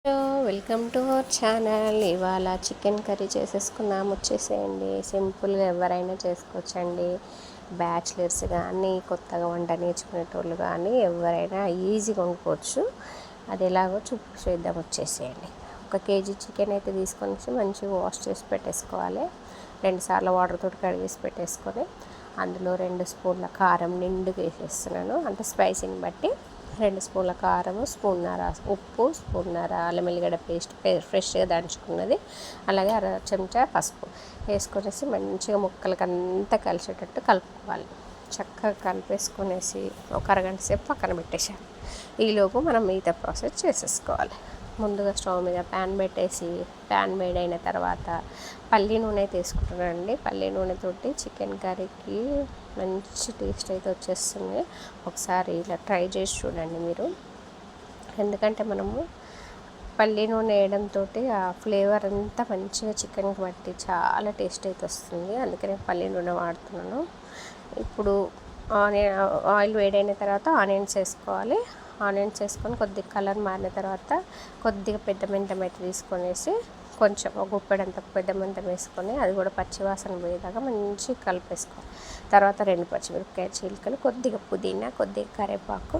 Hello, welcome to our channel. ఇవాళ chicken curry చేసేసుకున్నాం. వచ్చేసేయండి. సింపుల్గా ఎవరైనా చేసుకోవచ్చండి. బ్యాచిలర్స్ కానీ, కొత్తగా వంట నేర్చుకునేటోళ్ళు కానీ ఎవరైనా ఈజీగా వండుకోవచ్చు. అది ఎలాగో చూద్దాం. వచ్చేసేయండి. 1 కేజీ చికెన్ అయితే తీసుకొని మంచిగా వాష్ చేసి పెట్టేసుకోవాలి. 2 సార్లు వాటర్ తోటి కడిగేసి పెట్టేసుకొని అందులో 2 స్పూన్ల కారం నిండుగా వేసేస్తున్నాను. అంటే స్పైసీని బట్టి 2 స్పూన్ల కారము, స్పూన్నర ఉప్పు, స్పూన్నర అల్లం ఎల్లిగడ్డ పేస్ట్ ఫ్రెష్గా దంచుకున్నది, అలాగే 1/2 చెంచా పసుపు వేసుకొనేసి మంచిగా ముక్కలకి అంతా కలిసేటట్టు కలుపుకోవాలి. చక్కగా కలిపేసుకొనేసి ఒక అరగంట సేపు పక్కన పెట్టేసాను. ఈలోపు మనం మిగతా ప్రాసెస్ చేసేసుకోవాలి. ముందుగా స్టవ్ మీద ప్యాన్ పెట్టేసి ప్యాన్ వేడైన తర్వాత పల్లి నూనె తీసుకుంటున్నానండి. పల్లి నూనెతోటి చికెన్ కర్రీకి మంచి టేస్ట్ అయితే వచ్చేస్తుంది. ఒకసారి ఇలా ట్రై చేసి చూడండి మీరు. ఎందుకంటే మనము పల్లి నూనె వేయడంతో ఆ ఫ్లేవర్ అంతా మంచిగా చికెన్కి బట్టి చాలా టేస్ట్ అయితే వస్తుంది. అందుకనే పల్లి నూనె వాడుతున్నాను. ఇప్పుడు ఆయిల్ వేడైన తర్వాత ఆనియన్స్ వేసుకోవాలి. ఆనియన్స్ వేసుకొని కొద్దిగా కలర్ మారిన తర్వాత కొద్దిగా పెద్ద మెంతం అయితే తీసుకొనేసి కొంచెం ఒక గుప్పెడంత పెద్ద మెంతం వేసుకొని అది కూడా పచ్చివాసన పోయేదాకా మంచిగా కలిపేసుకోవాలి. తర్వాత 2 పచ్చిమిరపకాయ చీలికలు, కొద్దిగా పుదీనా, కొద్దిగా కరివేపాకు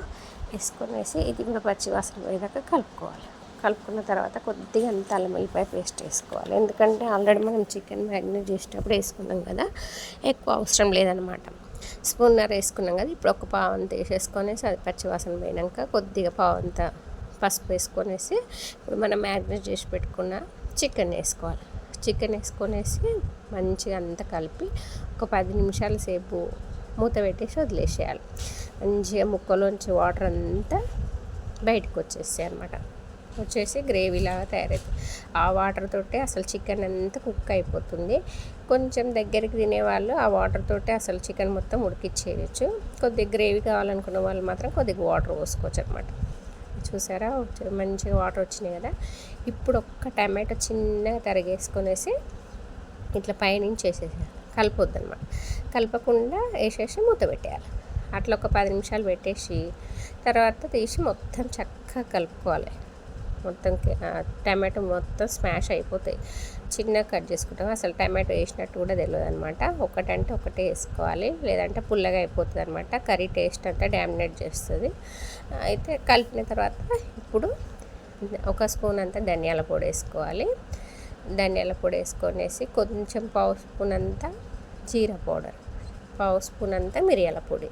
వేసుకొనేసి ఇది కూడా పచ్చివాసన పోయేదాకా కలుపుకోవాలి. కలుపుకున్న తర్వాత కొద్దిగా అంత అల్లం వెల్లిపాయ పేస్ట్ వేసుకోవాలి. ఎందుకంటే ఆల్రెడీ మనం చికెన్ మ్యారినేట్ చేసేటప్పుడు వేసుకున్నాం కదా, ఎక్కువ అవసరం లేదనమాట. స్పూన్నర వేసుకున్నాం కదా, ఇప్పుడు ఒక పావంత వేసేసుకొనేసి అది పచ్చివాసన పోయినాక కొద్దిగా పావంత పసుపు వేసుకొనేసి ఇప్పుడు మనం మ్యారినేట్ చేసి పెట్టుకున్న చికెన్ వేసుకోవాలి. చికెన్ వేసుకొనేసి మంచిగా అంతా కలిపి ఒక 10 నిమిషాల సేపు మూత పెట్టేసి వదిలేసేయాలి. మంచిగా ముక్కలోంచి వాటర్ అంతా బయటకు వచ్చేస్తాయి అనమాట. వచ్చేసి గ్రేవీలాగా తయారవుతుంది. ఆ వాటర్ తోటే అసలు చికెన్ అంతా కుక్ అయిపోతుంది. కొంచెం దగ్గరికి తినేవాళ్ళు ఆ వాటర్ తోటే అసలు చికెన్ మొత్తం ఉడికిచ్చేయచ్చు. కొద్దిగా గ్రేవీ కావాలనుకున్న వాళ్ళు మాత్రం కొద్దిగా వాటర్ పోసుకోవచ్చు అనమాట. చూసారా, మంచిగా వాటర్ వచ్చినాయి కదా. ఇప్పుడు ఒక్క టమాటో చిన్నగా తరిగేసుకొనేసి ఇట్లా పైనుంచి వేసేసేయాలి. కలపొద్దు అనమాట. కలపకుండా వేసేసి మూత పెట్టేయాలి. అట్లా ఒక 10 నిమిషాలు పెట్టేసి తర్వాత తీసి మొత్తం చక్కగా కలుపుకోవాలి. మొత్తం టమాటో మొత్తం స్మాష్ అయిపోతాయి. చిన్నగా కట్ చేసుకుంటాం. అసలు టమాటో వేసినట్టు కూడా తెలియదు అనమాట. ఒకటంటే ఒకటే వేసుకోవాలి, లేదంటే పుల్లగా అయిపోతుంది అనమాట. కర్రీ టేస్ట్ అంతా డామినేట్ చేస్తుంది. అయితే కలిపిన తర్వాత ఇప్పుడు 1 స్పూన్ అంతా ధనియాల పొడి వేసుకోవాలి. ధనియాల పొడి వేసుకొనేసి కొంచెం పావు స్పూన్ అంతా జీరా పౌడర్, పావు స్పూన్ అంతా మిరియాల పొడి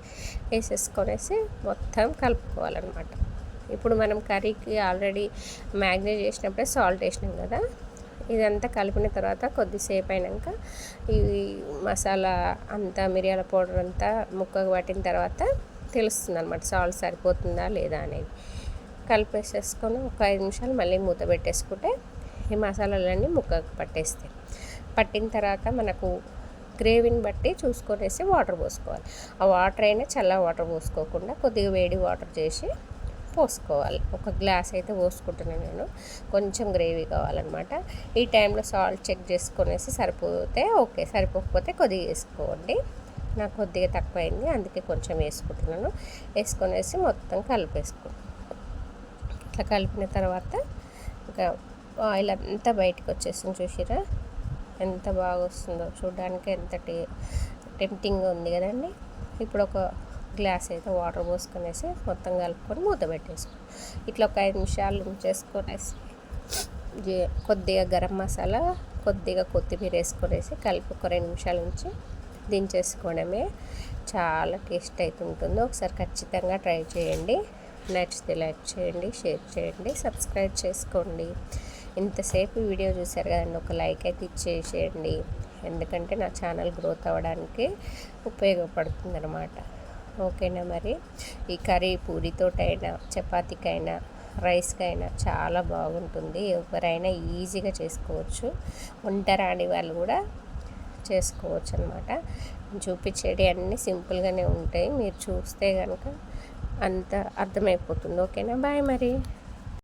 వేసేసుకొనేసి మొత్తం కలుపుకోవాలన్నమాట. ఇప్పుడు మనం కర్రీకి ఆల్రెడీ మ్యారినేట్ చేసినప్పుడే సాల్ట్ వేసినాం కదా, ఇదంతా కలిపిన తర్వాత కొద్దిసేపు అయినాక ఈ మసాలా అంతా మిరియాల పౌడర్ అంతా ముక్కకు పట్టిన తర్వాత తెలుస్తుంది అనమాట సాల్ట్ సరిపోతుందా లేదా అనేది. కలిపేసేసుకొని ఒక 5 నిమిషాలు మళ్ళీ మూత పెట్టేసుకుంటే ఈ మసాలాలన్నీ ముక్కకు పట్టేస్తాయి. పట్టిన తర్వాత మనకు గ్రేవీని బట్టి చూసుకొనేసి వాటర్ పోసుకోవాలి. ఆ వాటర్ అయినా చల్ల వాటర్ పోసుకోకుండా కొద్దిగా వేడి వాటర్ చేసి పోసుకోవాలి. 1 గ్లాస్ అయితే పోసుకుంటున్నాను నేను. కొంచెం గ్రేవీ కావాలన్నమాట. ఈ టైంలో సాల్ట్ చెక్ చేసుకొనేసి సరిపోతే ఓకే, సరిపోకపోతే కొద్దిగా వేసుకోండి. నాకు కొద్దిగా తక్కువైంది, అందుకే కొంచెం వేసుకుంటున్నాను. వేసుకొనేసి మొత్తం కలిపేసుకుంటాను. ఇట్లా కలిపిన తర్వాత ఇంకా ఆయిల్ అంతా బయటకు వచ్చేసింది. చూసిరా ఎంత బాగా వస్తుందో, చూడడానికి ఎంత టెంప్టింగ్గా ఉంది కదండి. ఇప్పుడు ఒక గ్లాస్ అయితే వాటర్ పోసుకొనేసి మొత్తం కలుపుకొని మూత పెట్టేసుకో. ఇట్లా ఒక 5 నిమిషాలు ఉంచేసుకొనేసి కొద్దిగా గరం మసాలా, కొద్దిగా కొత్తిమీర వేసుకొనేసి కలిపి ఒక 2 నిమిషాల నుంచి దించేసుకోవడమే. చాలా టేస్ట్ అయితే ఉంటుంది. ఒకసారి ఖచ్చితంగా ట్రై చేయండి. నచ్చితే లైక్ చేయండి, షేర్ చేయండి, సబ్స్క్రైబ్ చేసుకోండి. ఇంతసేపు వీడియో చూశారు కదండి, ఒక లైక్ అయితే ఇచ్చేసేయండి. ఎందుకంటే నా ఛానల్ గ్రోత్ అవ్వడానికి ఉపయోగపడుతుంది అన్నమాట. ఓకేనా, మరి ఈ కర్రీ పూరితోటైనా, చపాతీకైనా, రైస్కైనా చాలా బాగుంటుంది. ఎవరైనా ఈజీగా చేసుకోవచ్చు. వంట రాని వాళ్ళు కూడా చేసుకోవచ్చు అనమాట. చూపించేటి అన్నీ సింపుల్గానే ఉంటాయి. మీరు చూస్తే కనుక అంత అర్థమైపోతుంది. ఓకేనా, బాయ్ మరి.